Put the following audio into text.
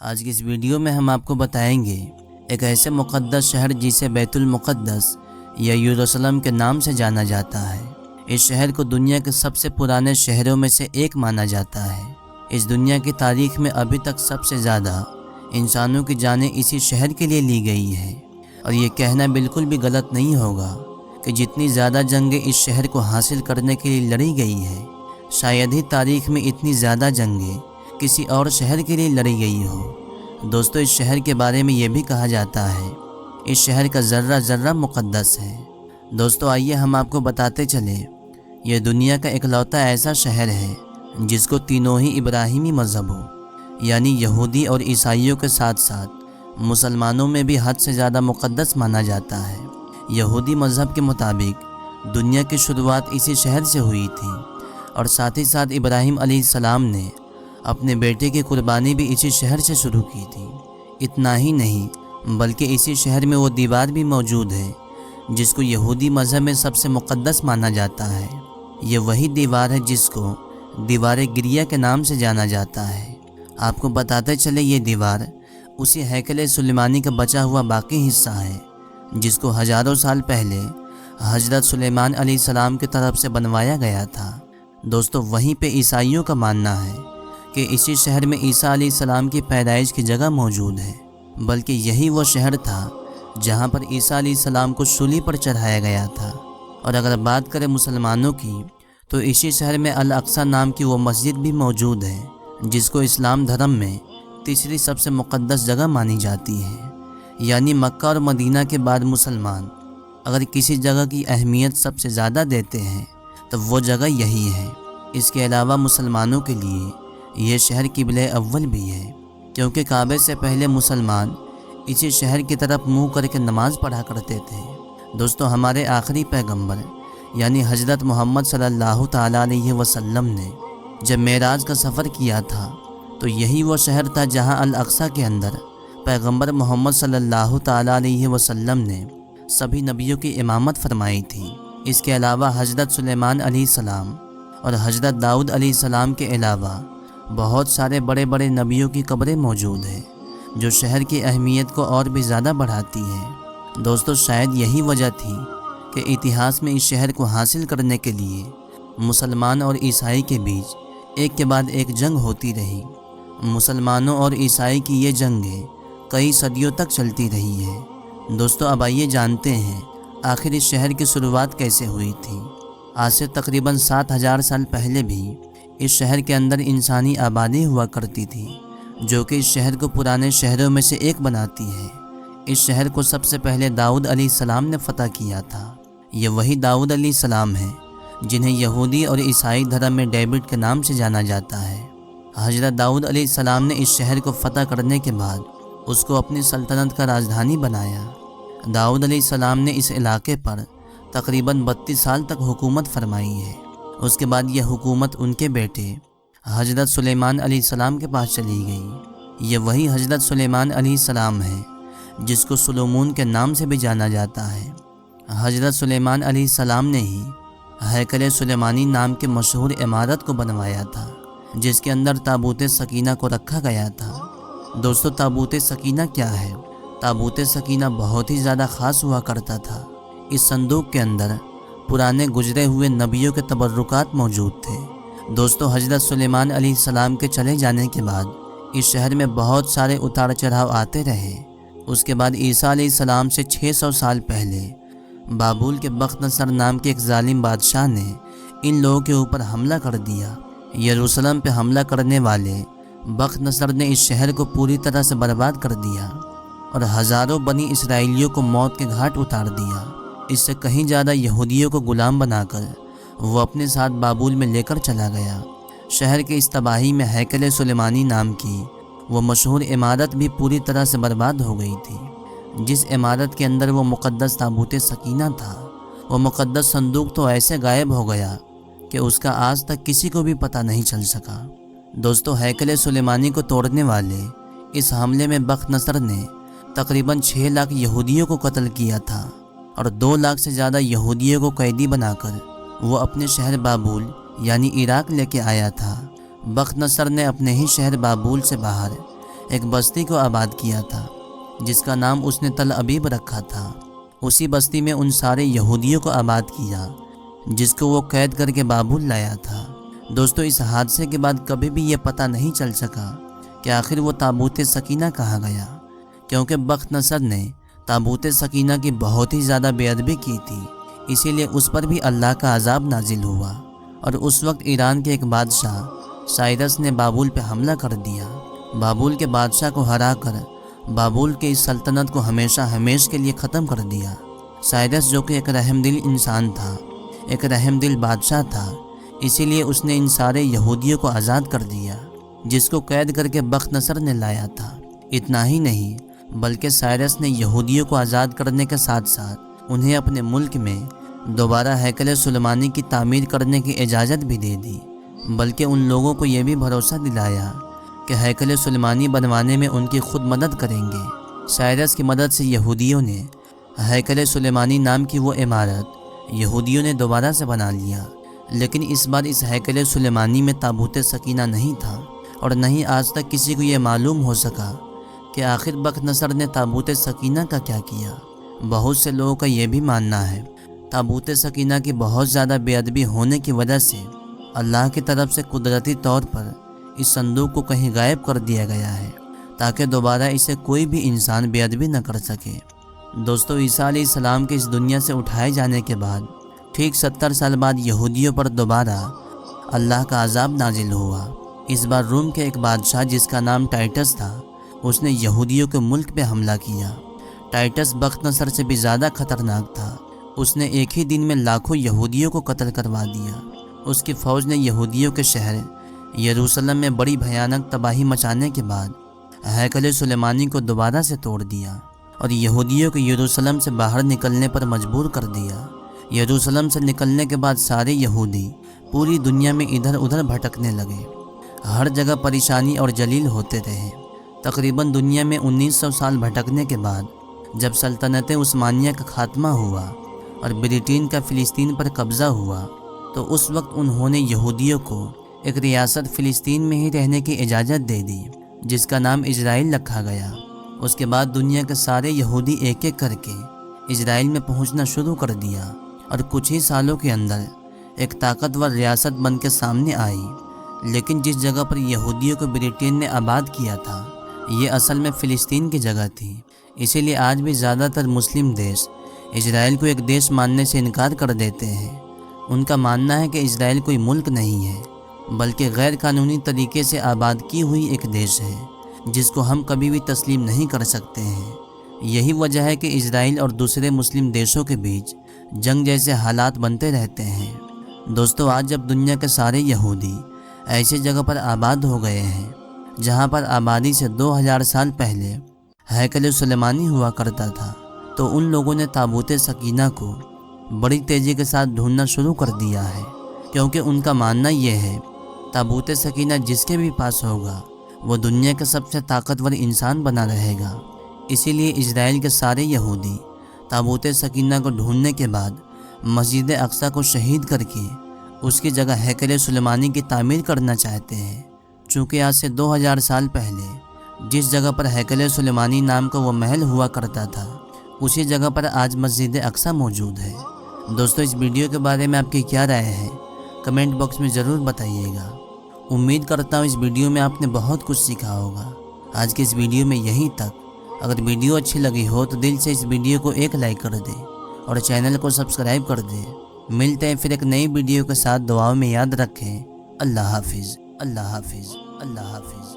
آج کی اس ویڈیو میں ہم آپ کو بتائیں گے ایک ایسے مقدس شہر جسے بیت المقدس یا یروشلم کے نام سے جانا جاتا ہے۔ اس شہر کو دنیا کے سب سے پرانے شہروں میں سے ایک مانا جاتا ہے۔ اس دنیا کی تاریخ میں ابھی تک سب سے زیادہ انسانوں کی جانیں اسی شہر کے لیے لی گئی ہیں، اور یہ کہنا بالکل بھی غلط نہیں ہوگا کہ جتنی زیادہ جنگیں اس شہر کو حاصل کرنے کے لیے لڑی گئی ہیں، شاید ہی تاریخ میں اتنی زیادہ جنگیں کسی اور شہر کے لیے لڑی گئی ہو۔ دوستو، اس شہر کے بارے میں یہ بھی کہا جاتا ہے اس شہر کا ذرہ ذرہ مقدس ہے۔ دوستو، آئیے ہم آپ کو بتاتے چلیں، یہ دنیا کا اکلوتا ایسا شہر ہے جس کو تینوں ہی ابراہیمی مذہبوں یعنی یہودی اور عیسائیوں کے ساتھ ساتھ مسلمانوں میں بھی حد سے زیادہ مقدس مانا جاتا ہے۔ یہودی مذہب کے مطابق دنیا کی شروعات اسی شہر سے ہوئی تھی، اور ساتھ ہی ساتھ ابراہیم علیہ السلام نے اپنے بیٹے کی قربانی بھی اسی شہر سے شروع کی تھی۔ اتنا ہی نہیں بلکہ اسی شہر میں وہ دیوار بھی موجود ہے جس کو یہودی مذہب میں سب سے مقدس مانا جاتا ہے۔ یہ وہی دیوار ہے جس کو دیوار گریہ کے نام سے جانا جاتا ہے۔ آپ کو بتاتے چلے، یہ دیوار اسی ہیکل سلیمانی کا بچا ہوا باقی حصہ ہے جس کو ہزاروں سال پہلے حضرت سلیمان علیہ السلام کی طرف سے بنوایا گیا تھا۔ دوستو، وہیں پہ عیسائیوں کا ماننا ہے کہ اسی شہر میں عیسیٰ علیہ السلام کی پیدائش کی جگہ موجود ہے، بلکہ یہی وہ شہر تھا جہاں پر عیسیٰ علیہ السلام کو سولی پر چڑھایا گیا تھا۔ اور اگر بات کریں مسلمانوں کی، تو اسی شہر میں الاقصی نام کی وہ مسجد بھی موجود ہے جس کو اسلام دھرم میں تیسری سب سے مقدس جگہ مانی جاتی ہے۔ یعنی مکہ اور مدینہ کے بعد مسلمان اگر کسی جگہ کی اہمیت سب سے زیادہ دیتے ہیں تو وہ جگہ یہی ہے۔ اس کے علاوہ مسلمانوں کے لیے یہ شہر قبلہ اول بھی ہے، کیونکہ کعبے سے پہلے مسلمان اسی شہر کی طرف منہ کر کے نماز پڑھا کرتے تھے۔ دوستو، ہمارے آخری پیغمبر یعنی حضرت محمد صلی اللہ تعالیٰ علیہ وسلم نے جب معراج کا سفر کیا تھا تو یہی وہ شہر تھا جہاں الاقصی کے اندر پیغمبر محمد صلی اللہ تعالیٰ علیہ وسلم نے سبھی نبیوں کی امامت فرمائی تھی۔ اس کے علاوہ حضرت سلیمان علیہ السلام اور حضرت داؤد علیہ السلام کے علاوہ بہت سارے بڑے بڑے نبیوں کی قبریں موجود ہیں جو شہر کی اہمیت کو اور بھی زیادہ بڑھاتی ہیں۔ دوستو، شاید یہی وجہ تھی کہ اتہاس میں اس شہر کو حاصل کرنے کے لیے مسلمان اور عیسائی کے بیچ ایک کے بعد ایک جنگ ہوتی رہی۔ مسلمانوں اور عیسائی کی یہ جنگیں کئی صدیوں تک چلتی رہی ہیں۔ دوستو، اب آئیے جانتے ہیں آخر اس شہر کی شروعات کیسے ہوئی تھی۔ آج سے تقریباً 7000 سال پہلے بھی اس شہر کے اندر انسانی آبادی ہوا کرتی تھی، جو کہ اس شہر کو پرانے شہروں میں سے ایک بناتی ہے۔ اس شہر کو سب سے پہلے داؤد علیہ السلام نے فتح کیا تھا۔ یہ وہی داؤد علیہ السلام ہیں جنہیں یہودی اور عیسائی دھرم میں ڈیوڈ کے نام سے جانا جاتا ہے۔ حضرت داؤد علیہ السلام نے اس شہر کو فتح کرنے کے بعد اس کو اپنی سلطنت کا راجدھانی بنایا۔ داؤد علیہ السلام نے اس علاقے پر تقریباً 32 سال تک حکومت فرمائی ہے۔ اس کے بعد یہ حکومت ان کے بیٹے حضرت سلیمان علیہ السلام کے پاس چلی گئی۔ یہ وہی حضرت سلیمان علیہ السلام ہے جس کو سلومون کے نام سے بھی جانا جاتا ہے۔ حضرت سلیمان علیہ السلام نے ہی ہیکل سلیمانی نام کے مشہور عمارت کو بنوایا تھا، جس کے اندر تابوت سکینہ کو رکھا گیا تھا۔ دوستو، تابوت سکینہ کیا ہے؟ تابوت سکینہ بہت ہی زیادہ خاص ہوا کرتا تھا۔ اس صندوق کے اندر پرانے گزرے ہوئے نبیوں کے تبرکات موجود تھے۔ دوستو، حضرت سلیمان علیہ السلام کے چلے جانے کے بعد اس شہر میں بہت سارے اتار چڑھاؤ آتے رہے۔ اس کے بعد عیسیٰ علیہ السلام سے 600 سال پہلے بابل کے بخت نصر نام کے ایک ظالم بادشاہ نے ان لوگوں کے اوپر حملہ کر دیا۔ یروشلم پہ حملہ کرنے والے بخت نصر نے اس شہر کو پوری طرح سے برباد کر دیا اور ہزاروں بنی اسرائیلیوں کو موت کے گھاٹ اتار دیا۔ اس سے کہیں زیادہ یہودیوں کو غلام بنا کر وہ اپنے ساتھ بابل میں لے کر چلا گیا۔ شہر کی اس تباہی میں ہیکل سلیمانی نام کی وہ مشہور عمارت بھی پوری طرح سے برباد ہو گئی تھی۔ جس عمارت کے اندر وہ مقدس تابوت سکینہ تھا، وہ مقدس صندوق تو ایسے غائب ہو گیا کہ اس کا آج تک کسی کو بھی پتہ نہیں چل سکا۔ دوستو، ہیکل سلیمانی کو توڑنے والے اس حملے میں بخت نصر نے تقریباً 6 لاکھ یہودیوں کو قتل کیا تھا، اور 2 لاکھ سے زیادہ یہودیوں کو قیدی بنا کر وہ اپنے شہر بابل یعنی عراق لے کے آیا تھا۔ بخت نصر نے اپنے ہی شہر بابل سے باہر ایک بستی کو آباد کیا تھا جس کا نام اس نے تل ابیب رکھا تھا۔ اسی بستی میں ان سارے یہودیوں کو آباد کیا جس کو وہ قید کر کے بابل لایا تھا۔ دوستو، اس حادثے کے بعد کبھی بھی یہ پتہ نہیں چل سکا کہ آخر وہ تابوت سکینہ کہاں گیا، کیونکہ بخت نصر نے تابوت سکینہ کی بہت ہی زیادہ بے ادبی کی تھی، اسی لیے اس پر بھی اللہ کا عذاب نازل ہوا، اور اس وقت ایران کے ایک بادشاہ سائرس نے بابل پہ حملہ کر دیا۔ بابل کے بادشاہ کو ہرا کر بابل کے اس سلطنت کو ہمیشہ کے لیے ختم کر دیا۔ سائرس جو کہ ایک رحم دل انسان تھا، ایک رحم دل بادشاہ تھا، اسی لیے اس نے ان سارے یہودیوں کو آزاد کر دیا جس کو قید کر کے بخت نصر نے لایا تھا۔ اتنا ہی نہیں بلکہ سائرس نے یہودیوں کو آزاد کرنے کے ساتھ ساتھ انہیں اپنے ملک میں دوبارہ ہیکل سلیمانی کی تعمیر کرنے کی اجازت بھی دے دی، بلکہ ان لوگوں کو یہ بھی بھروسہ دلایا کہ ہیکل سلیمانی بنوانے میں ان کی خود مدد کریں گے۔ سائرس کی مدد سے یہودیوں نے ہیکل سلیمانی نام کی وہ عمارت یہودیوں نے دوبارہ سے بنا لیا، لیکن اس بار اس ہیکل سلیمانی میں تابوت سکینہ نہیں تھا، اور نہ ہی آج تک کسی کو یہ معلوم ہو سکا کہ آخر بخت نصر نے تابوت سکینہ کا کیا کیا۔ بہت سے لوگوں کا یہ بھی ماننا ہے تابوت سکینہ کی بہت زیادہ بے ادبی ہونے کی وجہ سے اللہ کی طرف سے قدرتی طور پر اس صندوق کو کہیں غائب کر دیا گیا ہے تاکہ دوبارہ اسے کوئی بھی انسان بے ادبی نہ کر سکے۔ دوستو، عیسیٰ علیہ السلام کے اس دنیا سے اٹھائے جانے کے بعد ٹھیک 70 سال بعد یہودیوں پر دوبارہ اللہ کا عذاب نازل ہوا۔ اس بار روم کے ایک بادشاہ جس کا نام ٹائٹس تھا، اس نے یہودیوں کے ملک پہ حملہ کیا۔ ٹائٹس بخت نصر سے بھی زیادہ خطرناک تھا، اس نے ایک ہی دن میں لاکھوں یہودیوں کو قتل کروا دیا۔ اس کی فوج نے یہودیوں کے شہر یروشلم میں بڑی بھیانک تباہی مچانے کے بعد ہیکل سلیمانی کو دوبارہ سے توڑ دیا اور یہودیوں کو یروشلم سے باہر نکلنے پر مجبور کر دیا۔ یروشلم سے نکلنے کے بعد سارے یہودی پوری دنیا میں ادھر ادھر بھٹکنے لگے، ہر جگہ پریشانی اور جلیل ہوتے رہے۔ تقریباً دنیا میں 1900 سال بھٹکنے کے بعد جب سلطنت عثمانیہ کا خاتمہ ہوا اور برطانیہ کا فلسطین پر قبضہ ہوا، تو اس وقت انہوں نے یہودیوں کو ایک ریاست فلسطین میں ہی رہنے کی اجازت دے دی جس کا نام اسرائیل رکھا گیا۔ اس کے بعد دنیا کے سارے یہودی ایک ایک کر کے اسرائیل میں پہنچنا شروع کر دیا، اور کچھ ہی سالوں کے اندر ایک طاقتور ریاست بن کے سامنے آئی۔ لیکن جس جگہ پر یہودیوں کو برطانیہ نے آباد کیا تھا، یہ اصل میں فلسطین کی جگہ تھی، اسی لیے آج بھی زیادہ تر مسلم دیش اسرائیل کو ایک دیش ماننے سے انکار کر دیتے ہیں۔ ان کا ماننا ہے کہ اسرائیل کوئی ملک نہیں ہے بلکہ غیر قانونی طریقے سے آباد کی ہوئی ایک دیش ہے جس کو ہم کبھی بھی تسلیم نہیں کر سکتے ہیں۔ یہی وجہ ہے کہ اسرائیل اور دوسرے مسلم دیشوں کے بیچ جنگ جیسے حالات بنتے رہتے ہیں۔ دوستو، آج جب دنیا کے سارے یہودی ایسی جگہ پر آباد ہو گئے ہیں جہاں پر آبادی سے 2000 سال پہلے ہیکل سلیمانی ہوا کرتا تھا، تو ان لوگوں نے تابوت سکینہ کو بڑی تیزی کے ساتھ ڈھونڈنا شروع کر دیا ہے، کیونکہ ان کا ماننا یہ ہے تابوت سکینہ جس کے بھی پاس ہوگا وہ دنیا کا سب سے طاقتور انسان بنا رہے گا۔ اسی لیے اسرائیل کے سارے یہودی تابوت سکینہ کو ڈھونڈنے کے بعد مسجد اقصی کو شہید کر کے اس کی جگہ ہیکل سلیمانی کی تعمیر کرنا چاہتے ہیں، چونکہ آج سے 2000 سال پہلے جس جگہ پر ہیکل سلیمانی نام کا وہ محل ہوا کرتا تھا، اسی جگہ پر آج مسجد اقصی موجود ہے۔ دوستو، اس ویڈیو کے بارے میں آپ کی کیا رائے ہے؟ کمنٹ باکس میں ضرور بتائیے گا۔ امید کرتا ہوں اس ویڈیو میں آپ نے بہت کچھ سیکھا ہوگا۔ آج کے اس ویڈیو میں یہیں تک۔ اگر ویڈیو اچھی لگی ہو تو دل سے اس ویڈیو کو ایک لائک کر دیں اور چینل کو سبسکرائب کر دیں۔ ملتے ہیں پھر ایک نئی ویڈیو کے ساتھ، دعاؤں میں یاد رکھیں۔ اللہ حافظ، اللہ حافظ، اللہ حافظ۔